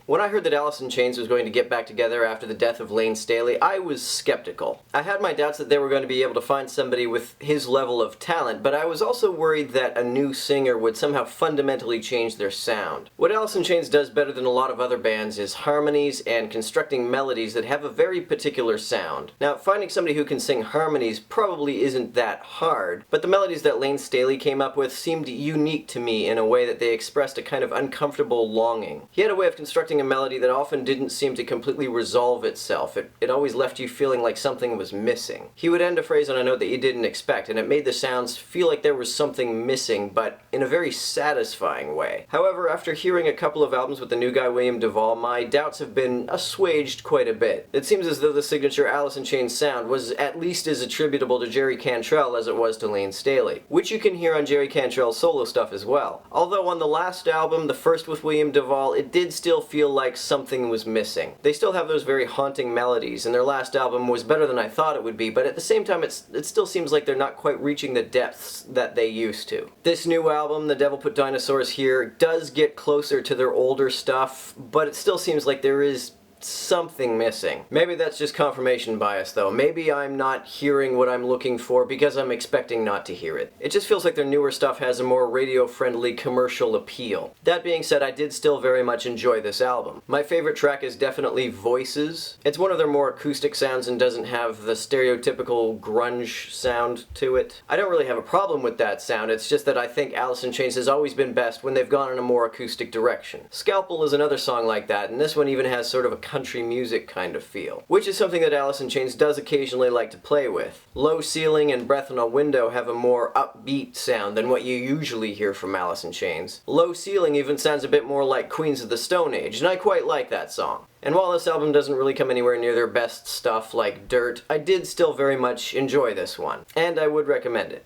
When I heard that Alice in Chains was going to get back together after the death of Lane Staley, I was skeptical. I had my doubts that they were going to be able to find somebody with his level of talent, but I was also worried that a new singer would somehow fundamentally change their sound. What Alice in Chains does better than a lot of other bands is harmonies and constructing melodies that have a very particular sound. Now, finding somebody who can sing harmonies probably isn't that hard, but the melodies that Lane Staley came up with seemed unique to me in a way that they expressed a kind of uncomfortable longing. He had a way of constructing a melody that often didn't seem to completely resolve itself. It always left you feeling like something was missing. He would end a phrase on a note that you didn't expect, and it made the sounds feel like there was something missing, but in a very satisfying way. However, after hearing a couple of albums with the new guy William Duvall, my doubts have been assuaged quite a bit. It seems as though the signature Alice in Chains sound was at least as attributable to Jerry Cantrell as it was to Lane Staley, which you can hear on Jerry Cantrell's solo stuff as well. Although on the last album, the first with William Duvall, it did still feel like something was missing. They still have those very haunting melodies, and their last album was better than I thought it would be, but at the same time it still seems like they're not quite reaching the depths that they used to. This new album, The Devil Put Dinosaurs Here, does get closer to their older stuff, but it still seems like there is something missing. Maybe that's just confirmation bias though. Maybe I'm not hearing what I'm looking for because I'm expecting not to hear it. It just feels like their newer stuff has a more radio-friendly commercial appeal. That being said, I did still very much enjoy this album. My favorite track is definitely Voices. It's one of their more acoustic sounds and doesn't have the stereotypical grunge sound to it. I don't really have a problem with that sound, it's just that I think Alice in Chains has always been best when they've gone in a more acoustic direction. Scalpel is another song like that, and this one even has sort of a country music kind of feel, which is something that Alice in Chains does occasionally like to play with. Low Ceiling and Breath on a Window have a more upbeat sound than what you usually hear from Alice in Chains. Low Ceiling even sounds a bit more like Queens of the Stone Age, and I quite like that song. And while this album doesn't really come anywhere near their best stuff like Dirt, I did still very much enjoy this one, and I would recommend it.